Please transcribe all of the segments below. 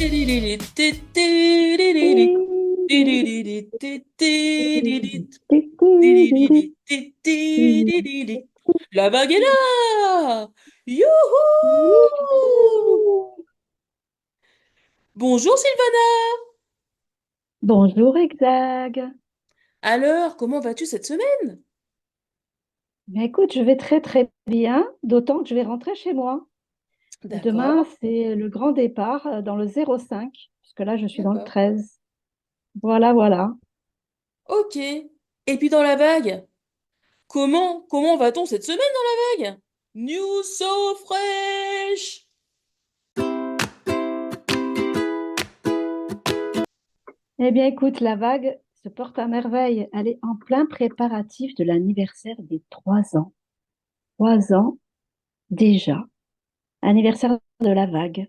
La vague est là! Youhou! Bonjour Sylvana! Bonjour Exag. Alors, comment vas-tu cette semaine? Mais écoute, je vais très très bien, d'autant que je vais rentrer chez moi. Demain, D'accord, c'est le grand départ dans le 05, puisque là, je suis dans le d'accord. 13. Voilà, voilà. Ok. Et puis dans la vague, comment va-t-on cette semaine dans la vague? News so fresh! Eh bien, écoute, la vague se porte à merveille. Elle est en plein préparatif de l'anniversaire des 3 ans. 3 ans déjà. Anniversaire de la vague.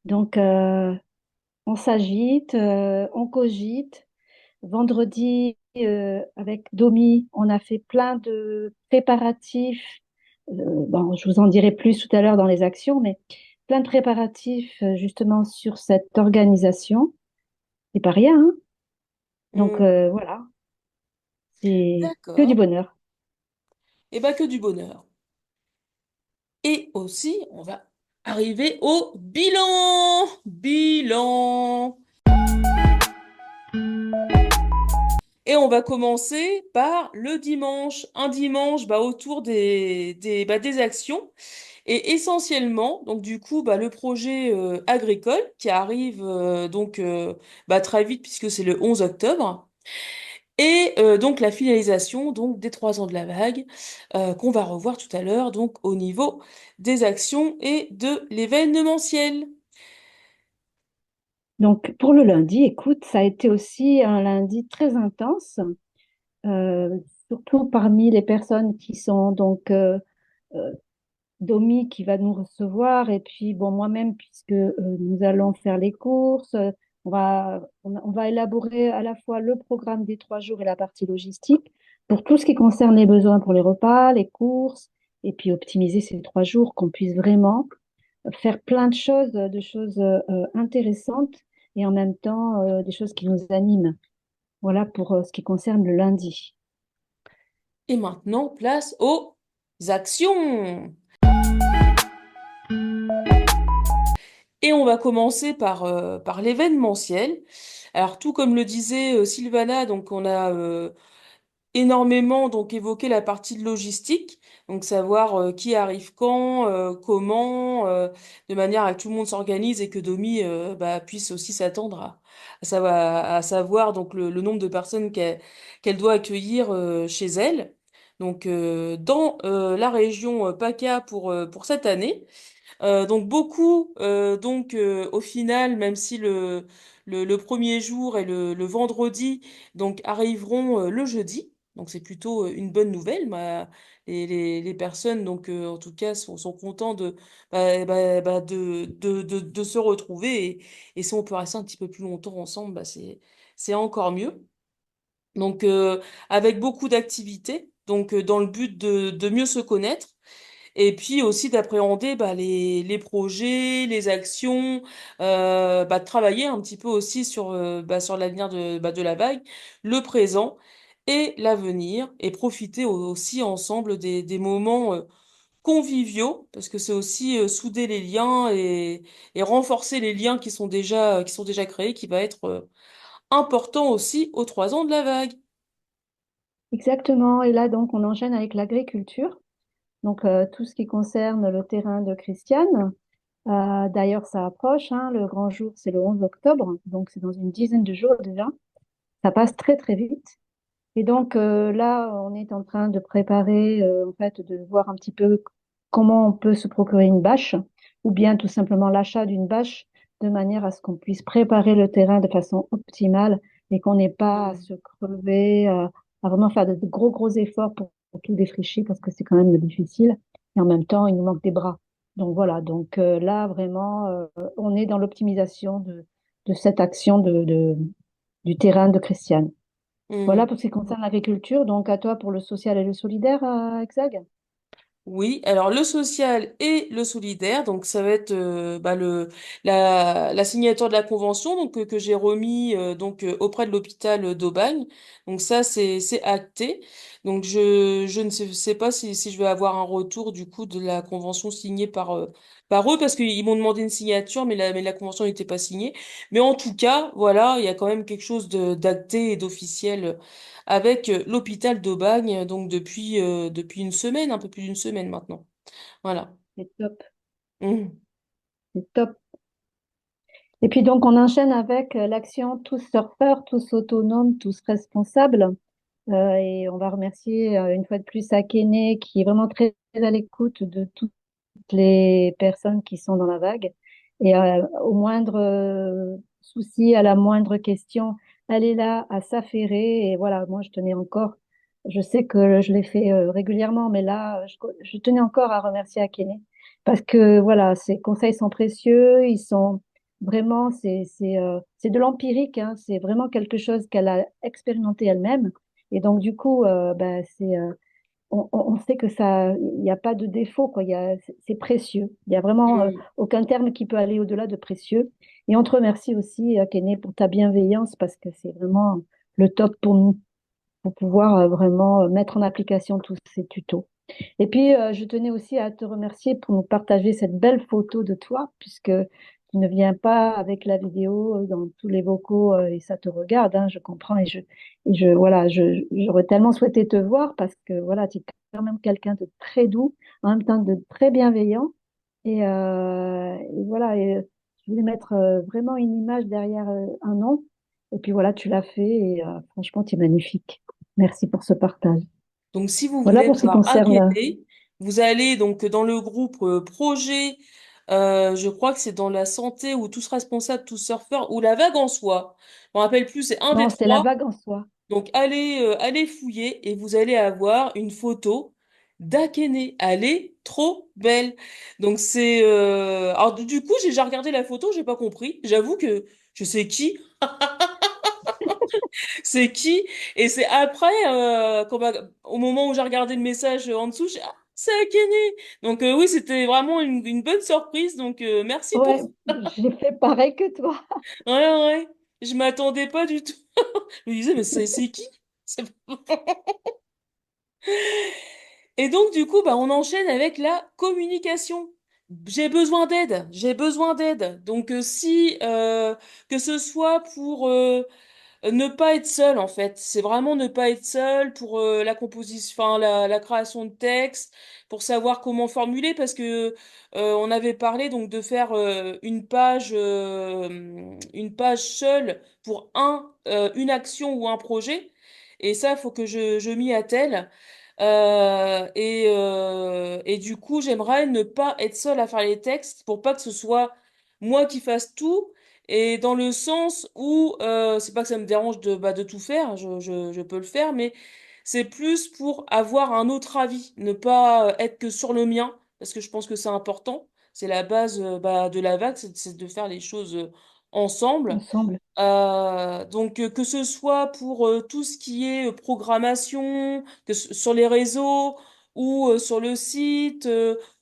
Donc, on s'agite, on cogite. Vendredi, avec Domi, on a fait plein de préparatifs. Bon, je vous en dirai plus tout à l'heure dans les actions, mais plein de préparatifs justement sur cette organisation. C'est pas rien, hein. Donc Hmm, voilà, c'est que du d'accord. bonheur. Et bah que du bonheur. Et aussi, on va arriver au bilan! Bilan! Et on va commencer par le dimanche. Un dimanche autour des actions. Et essentiellement, donc du coup, le projet agricole qui arrive très vite puisque c'est le 11 octobre. Et donc la finalisation donc des 3 ans de la vague qu'on va revoir tout à l'heure donc au niveau des actions et de l'événementiel. Donc pour le lundi, écoute, ça a été aussi un lundi très intense, euh, surtout parmi les personnes qui sont donc euh, Domi qui va nous recevoir et puis bon moi-même puisque nous allons faire les courses, on va élaborer à la fois le programme des 3 jours et la partie logistique pour tout ce qui concerne les besoins pour les repas, les courses et puis optimiser ces 3 jours qu'on puisse vraiment faire plein de choses intéressantes et en même temps des choses qui nous animent. Voilà pour ce qui concerne le lundi. Et maintenant, place aux actions. Et on va commencer par l'événementiel. Alors tout comme le disait Sylvana, donc on a énormément donc évoqué la partie de logistique, donc savoir qui arrive quand, comment, de manière à que tout le monde s'organise et que Domi puisse aussi s'attendre à savoir donc le nombre de personnes qu'elle doit accueillir chez elle. Donc dans la région PACA pour cette année. Donc beaucoup, au final, même si le premier jour et le vendredi donc arriveront le jeudi, donc c'est plutôt une bonne nouvelle. Les personnes donc en tout cas sont contents de se retrouver et si on peut rester un petit peu plus longtemps ensemble, c'est encore mieux. Donc avec beaucoup d'activités, donc dans le but de mieux se connaître. Et puis aussi d'appréhender les projets, les actions, de travailler un petit peu aussi sur l'avenir de la vague, le présent et l'avenir, et profiter aussi ensemble des moments conviviaux, parce que c'est aussi souder les liens et renforcer les liens qui sont déjà créés, qui va être important aussi aux 3 ans de la vague. Exactement. Et là donc on enchaîne avec l'agriculture. Donc, tout ce qui concerne le terrain de Christiane, d'ailleurs, ça approche, hein, le grand jour, c'est le 11 octobre, donc c'est dans une dizaine de jours déjà. Ça passe très, très vite. Et donc, là, on est en train de préparer, en fait, de voir un petit peu comment on peut se procurer une bâche, ou bien tout simplement l'achat d'une bâche, de manière à ce qu'on puisse préparer le terrain de façon optimale et qu'on n'ait pas à Mm. se crever, à vraiment faire de gros, gros efforts pour tout défricher parce que c'est quand même difficile. Et en même temps, il nous manque des bras. Donc voilà, donc là, vraiment, on est dans l'optimisation de cette action du terrain de Christiane. Voilà Mm. pour ce qui concerne l'agriculture. Donc, à toi pour le social et le solidaire, Exag. Oui, alors le social et le solidaire, donc ça va être la signature de la convention donc que j'ai remis auprès de l'hôpital d'Aubagne. Donc ça c'est acté. Donc je ne sais pas si je vais avoir un retour du coup de la convention signée par eux parce qu'ils m'ont demandé une signature mais la convention n'était pas signée. Mais en tout cas, voilà, il y a quand même quelque chose de d'acté et d'officiel avec l'hôpital d'Aubagne, donc depuis une semaine, un peu plus d'une semaine maintenant. Voilà. C'est top, Mhm. c'est top. Et puis donc on enchaîne avec l'action tous surfeurs, tous autonomes, tous responsables. Et on va remercier une fois de plus Akene qui est vraiment très à l'écoute de toutes les personnes qui sont dans la vague. Et au moindre souci, à la moindre question, elle est là à s'affairer. Et voilà, moi je tenais encore, je sais que je l'ai fait régulièrement, mais là je tenais encore à remercier Akene parce que voilà, ses conseils sont précieux, ils sont vraiment, c'est de l'empirique, hein, c'est vraiment quelque chose qu'elle a expérimenté elle-même. Et donc, du coup, on sait que ça, il n'y a pas de défaut, quoi. C'est précieux. Il n'y a vraiment Mhm. aucun terme qui peut aller au-delà de précieux. Et on te remercie aussi, Kéné, pour ta bienveillance, parce que c'est vraiment le top pour nous, pour pouvoir vraiment mettre en application tous ces tutos. Et puis, je tenais aussi à te remercier pour nous partager cette belle photo de toi, puisque tu ne viens pas avec la vidéo dans tous les vocaux et ça te regarde, hein, je comprends. Voilà, j'aurais tellement souhaité te voir parce que voilà, tu es quand même quelqu'un de très doux, en même temps de très bienveillant. Et voilà, je voulais mettre vraiment une image derrière un nom. Et puis voilà, tu l'as fait et franchement, tu es magnifique. Merci pour ce partage. Donc, si vous Voilà voulez pour ce qui voir concerne Akene, vous allez donc dans le groupe projet, je crois que c'est dans la santé ou tous responsables, tous surfeurs, ou la vague en soi. Je me rappelle plus, c'est un des non, c'est la trois. vague en soi. Donc allez fouiller et vous allez avoir une photo d'Akene. Elle est trop belle. Donc alors du coup j'ai déjà regardé la photo, j'ai pas compris. J'avoue que je sais qui, c'est qui. Et c'est après au moment où j'ai regardé le message en dessous, c'est Akene. Donc oui c'était vraiment une bonne surprise. Donc merci pour Ouais, ça. j'ai fait pareil que toi. Ouais ouais. Je m'attendais pas du tout. Je me disais mais c'est qui? C'est- Et donc, du coup, bah, on enchaîne avec la communication. J'ai besoin d'aide. Donc, que ce soit pour ne pas être seul, en fait, c'est vraiment ne pas être seul pour la composition, enfin, la création de texte, pour savoir comment formuler, parce que on avait parlé donc de faire une page seule pour une action ou un projet. Et ça, il faut que je m'y attelle. Et du coup, j'aimerais ne pas être seule à faire les textes pour pas que ce soit moi qui fasse tout. Et dans le sens où, c'est pas que ça me dérange de tout faire, je peux le faire, mais c'est plus pour avoir un autre avis, ne pas être que sur le mien, parce que je pense que c'est important. C'est la base de la vague, c'est de faire les choses ensemble. Ensemble. Que ce soit pour tout ce qui est programmation, sur les réseaux ou sur le site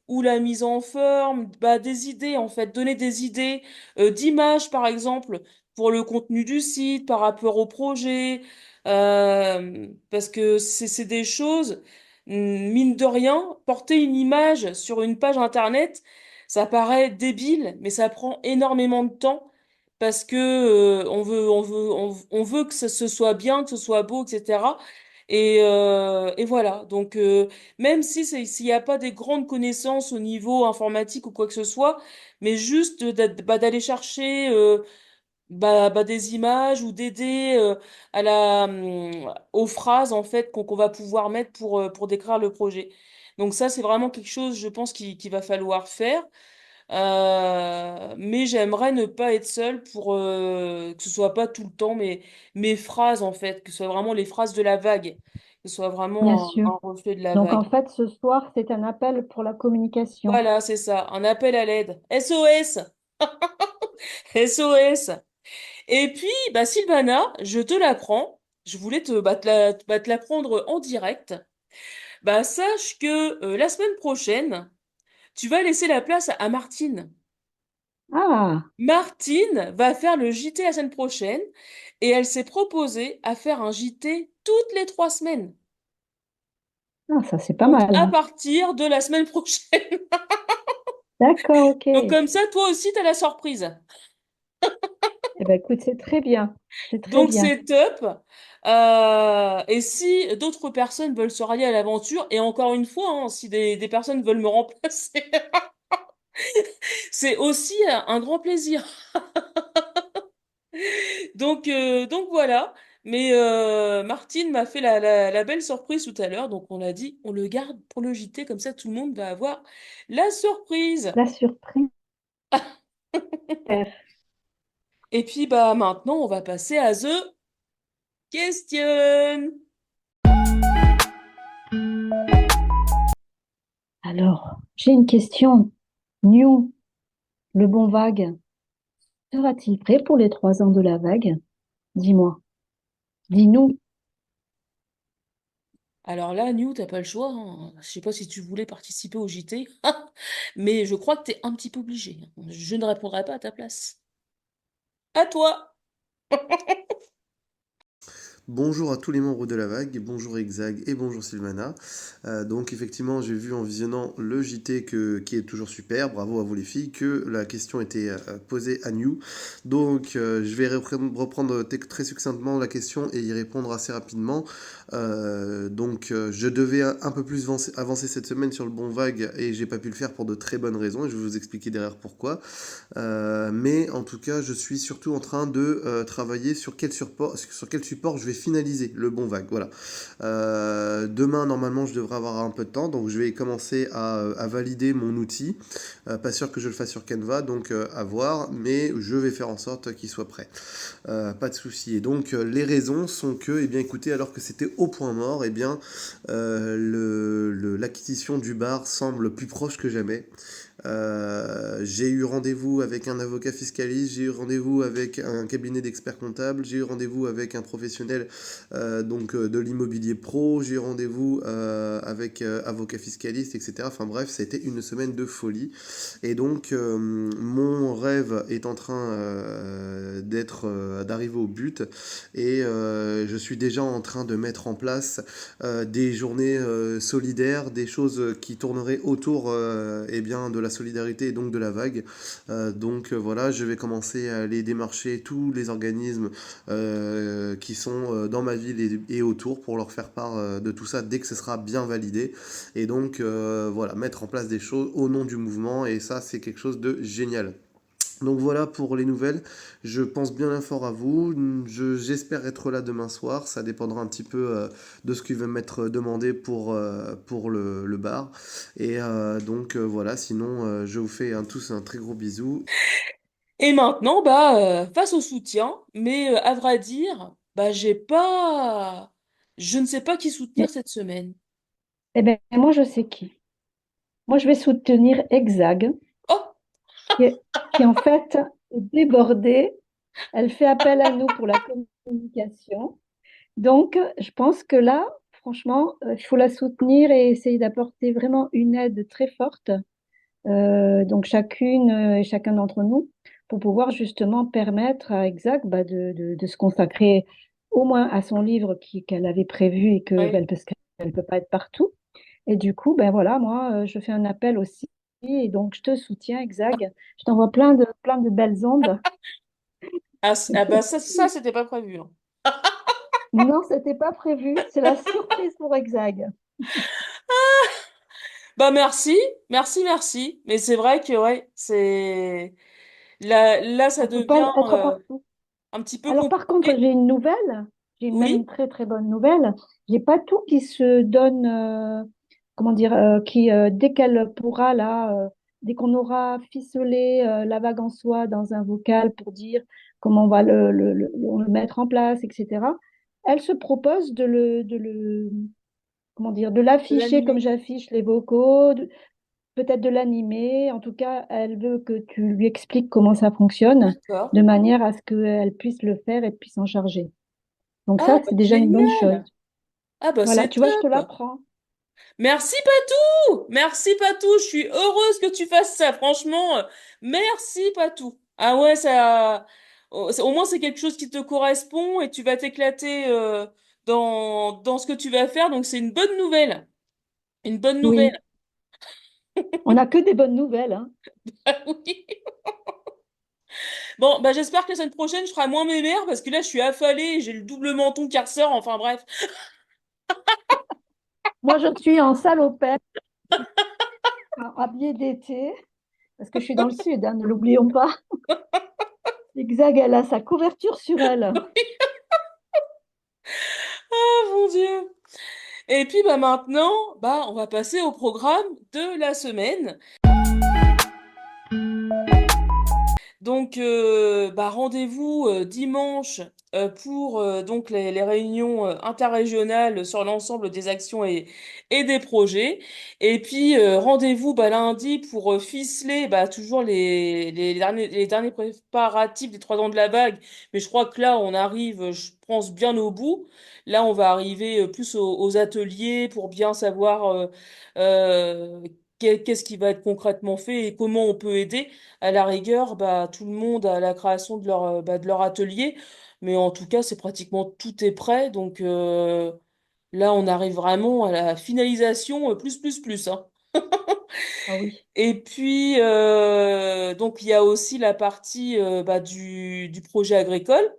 ou la mise en forme, bah, des idées en fait, donner des idées d'images par exemple pour le contenu du site par rapport au projet, parce que c'est des choses, mine de rien, porter une image sur une page internet, ça paraît débile, mais ça prend énormément de temps parce que on veut que ce soit bien, que ce soit beau, etc. Et voilà. Donc même si s'il n'y a pas des grandes connaissances au niveau informatique ou quoi que ce soit, mais juste d'aller chercher des images ou d'aider aux phrases en fait qu'on va pouvoir mettre pour décrire le projet. Donc ça, c'est vraiment quelque chose, je pense, qu'il va falloir faire. Mais j'aimerais ne pas être seule pour que ce soit pas tout le temps mes phrases en fait, que ce soit vraiment les phrases de la vague, que ce soit Bien vraiment sûr. un reflet de la Donc, en vague. fait, ce soir, c'est un appel pour la communication. Voilà, c'est ça, un appel à l'aide. SOS! SOS! Et puis, bah, Sylvana, je te l'apprends. Je voulais te la prendre en direct. Bah, sache que la semaine prochaine, tu vas laisser la place à Martine. Ah, Martine va faire le JT la semaine prochaine et elle s'est proposée à faire un JT toutes les 3 semaines. ah, ça c'est pas Donc, à mal. partir de la semaine prochaine. D'accord, ok. Donc, comme ça, toi aussi, t'as la surprise. Eh ben, écoute, c'est très bien. C'est très Donc, bien. c'est top. Et si d'autres personnes veulent se rallier à l'aventure, et encore une fois, hein, si des personnes veulent me remplacer, c'est aussi un grand plaisir. Donc voilà. Mais Martine m'a fait la belle surprise tout à l'heure. Donc on a dit, on le garde pour le JT, comme ça tout le monde va avoir la surprise. La surprise. Et puis bah maintenant, on va passer à The Question. Alors, j'ai une question. New, le bon vague, sera-t-il prêt pour les 3 ans de la vague? Dis-moi. Dis-nous. Alors là, New, t'as pas le choix, hein. Je sais pas si tu voulais participer au JT, mais je crois que t'es un petit peu obligé. Je ne répondrai pas à ta place. À toi. Bonjour à tous les membres de la vague, bonjour Exag et bonjour Sylvana. Donc effectivement, j'ai vu en visionnant le JT qui est toujours super, bravo à vous les filles, que la question était posée à New. Donc je vais reprendre très succinctement la question et y répondre assez rapidement. Je devais un peu plus avancer cette semaine sur le bon vague et j'ai pas pu le faire pour de très bonnes raisons et je vais vous expliquer derrière pourquoi. Mais en tout cas, je suis surtout en train de travailler sur quel support je vais finaliser le bon vague. Voilà. Demain, normalement, je devrais avoir un peu de temps, donc je vais commencer à valider mon outil. Pas sûr que je le fasse sur Canva, donc à voir, mais je vais faire en sorte qu'il soit prêt. Pas de souci. Et donc, les raisons sont que, eh bien, écoutez, alors que c'était au point mort, eh bien, l'acquisition du bar semble plus proche que jamais. J'ai eu rendez-vous avec un avocat fiscaliste, j'ai eu rendez-vous avec un cabinet d'experts comptables, j'ai eu rendez-vous avec un professionnel de l'immobilier pro, j'ai eu rendez-vous avec avocat fiscaliste, etc. Enfin bref, ça a été une semaine de folie. Et donc mon rêve est en train d'arriver au but et je suis déjà en train de mettre en place des journées solidaires, des choses qui tourneraient autour eh bien, de la solidarité et donc de la vague. Voilà, je vais commencer à aller démarcher tous les organismes qui sont dans ma ville et autour pour leur faire part de tout ça dès que ce sera bien validé. Et donc voilà, mettre en place des choses au nom du mouvement et ça c'est quelque chose de génial. Donc voilà pour les nouvelles. Je pense bien fort à vous. J'espère être là demain soir. Ça dépendra un petit peu de ce qui va m'être demandé pour le bar. Et voilà, sinon je vous fais tous un très gros bisou. Et maintenant, bah, face au soutien, mais à vrai dire, bah, je ne sais pas qui soutenir Mais, cette semaine. eh ben, moi, je sais qui. Moi, je vais soutenir Exag, Oh, qui est, qui en fait est débordée. Elle fait appel à nous pour la communication. Donc, je pense que là, franchement, il faut la soutenir et essayer d'apporter vraiment une aide très forte, donc chacune et chacun d'entre nous, pour pouvoir justement permettre à Exact de se consacrer au moins à son livre qu'elle avait prévu et que, ouais. parce qu'elle ne peut pas être partout. Et du coup, ben voilà, moi, je fais un appel aussi. Et donc, je te soutiens, Exag. Je t'envoie plein de belles ondes. Ah, ah bah ça c'était pas prévu, hein. Non, c'était pas prévu. C'est la surprise pour Exag. Bah merci, merci. Mais c'est vrai que ouais, c'est là ça On peut pas devient être partout. un petit peu Alors, par contre, compliqué. j'ai une nouvelle. J'ai même Oui, une très, très bonne nouvelle. J'ai pas tout qui se donne, comment dire, dès qu'elle pourra, là, dès qu'on aura ficelé la vague en soi dans un vocal pour dire comment on va le mettre en place, etc., elle se propose comment dire, de de l'afficher comme l'animer. j'affiche les vocaux, peut-être de l'animer. En tout cas, elle veut que tu lui expliques comment ça fonctionne, D'accord. de manière à ce qu'elle puisse le faire et puisse s'en charger. Donc Ah ça, bah c'est déjà une bonne chose. génial. Ah bah Voilà, c'est tu vois, je te top. l'apprends. Merci Patou! Merci Patou, je suis heureuse que tu fasses ça, franchement. Merci Patou. Ah ouais, ça, au moins c'est quelque chose qui te correspond et tu vas t'éclater dans ce que tu vas faire, donc c'est une bonne nouvelle. Une bonne Oui, nouvelle. on n'a que des bonnes nouvelles, hein. Ah oui. Bon, bah j'espère que la semaine prochaine je ferai moins mes mères parce que là je suis affalée, j'ai le double menton qui ressort, enfin bref. Moi, je suis en salopette, habillée d'été, parce que je suis dans le sud, hein, ne l'oublions pas. Zigzag, elle a sa couverture sur elle. Ah mon Dieu. Et puis bah maintenant, bah on va passer au programme de la semaine. Donc, bah, rendez-vous dimanche pour donc les réunions interrégionales sur l'ensemble des actions et des projets. Et puis, rendez-vous bah, lundi pour ficeler bah, toujours les derniers préparatifs des 3 ans de la vague. Mais je crois que là, on arrive, je pense, bien au bout. Là, on va arriver plus aux ateliers pour bien savoir euh, qu'est-ce qui va être concrètement fait et comment on peut aider à la rigueur, bah, tout le monde à la création de leur atelier. Mais en tout cas, c'est pratiquement tout est prêt. Donc là, on arrive vraiment à la finalisation plus, hein. Ah oui. Et puis, donc, il y a aussi la partie bah, du projet agricole.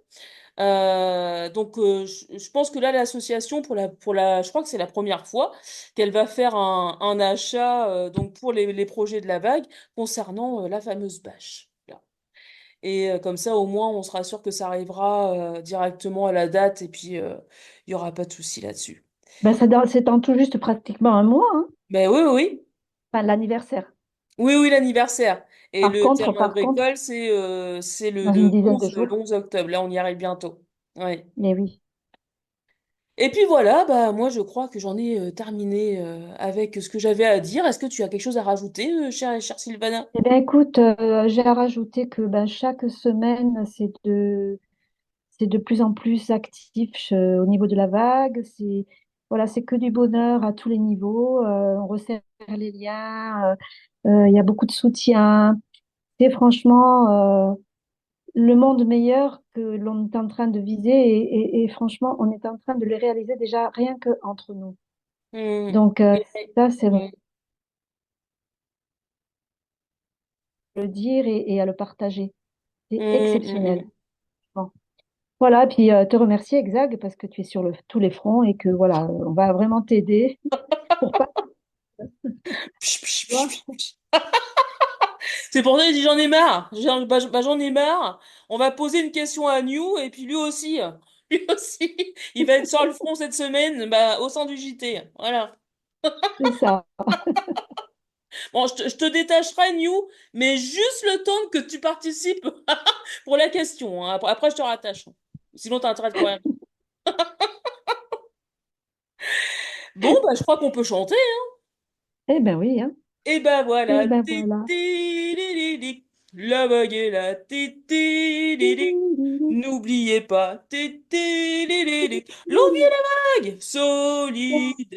Je pense que là, l'association, je crois que c'est la première fois qu'elle va faire un achat donc pour les projets de la vague concernant la fameuse bâche. Là. Et comme ça, au moins, on sera sûr que ça arrivera directement à la date et puis il y aura pas de souci là-dessus. Ben, c'est dans tout juste pratiquement un mois, hein. Ben oui, oui, oui, Enfin, l'anniversaire. oui, oui, l'anniversaire. Et le terme Par contre, agricole, c'est dans une dizaine de le jours. 11 octobre. Là, on y arrive bientôt. Ouais. Mais oui. Et puis voilà, bah moi je crois que j'en ai terminé avec ce que j'avais à dire. Est-ce que tu as quelque chose à rajouter, chère Sylvana? Eh bien, écoute, j'ai à rajouter que ben, chaque semaine, c'est de plus en plus actif au niveau de la vague. Voilà, c'est que du bonheur à tous les niveaux. On resserre les liens. Il y a beaucoup de soutien. C'est franchement le monde meilleur que l'on est en train de viser et franchement, on est en train de le réaliser déjà rien que entre nous. Hmm. Donc, Ouais. ça, c'est vraiment à le dire et à le partager. C'est Hmm, hmm, exceptionnel. hmm. Bon. Voilà, puis te remercier, Exag, parce que tu es sur tous les fronts et que voilà, on va vraiment t'aider pour pas. Psh, psh, Tu psh, vois. psh, psh. C'est pour ça que j'ai dit j'en ai marre. J'en ai marre. On va poser une question à New et puis lui aussi. Lui aussi, il va être sur le front cette semaine bah, au sein du JT. Voilà. C'est ça. Bon, je te détacherai, New, mais juste le temps que tu participes pour la question. Hein. Après, je te rattache. Sinon, t'as intérêt de courir. Bon, bah, je crois qu'on peut chanter. Eh ben oui, hein. Et ben Eh voilà. ben Ti, voilà. ti, li, li, li. La vague est là. Ti, ti, li, li. N'oubliez pas. Ti, ti, li, li, li. L'eau vague, solidaire.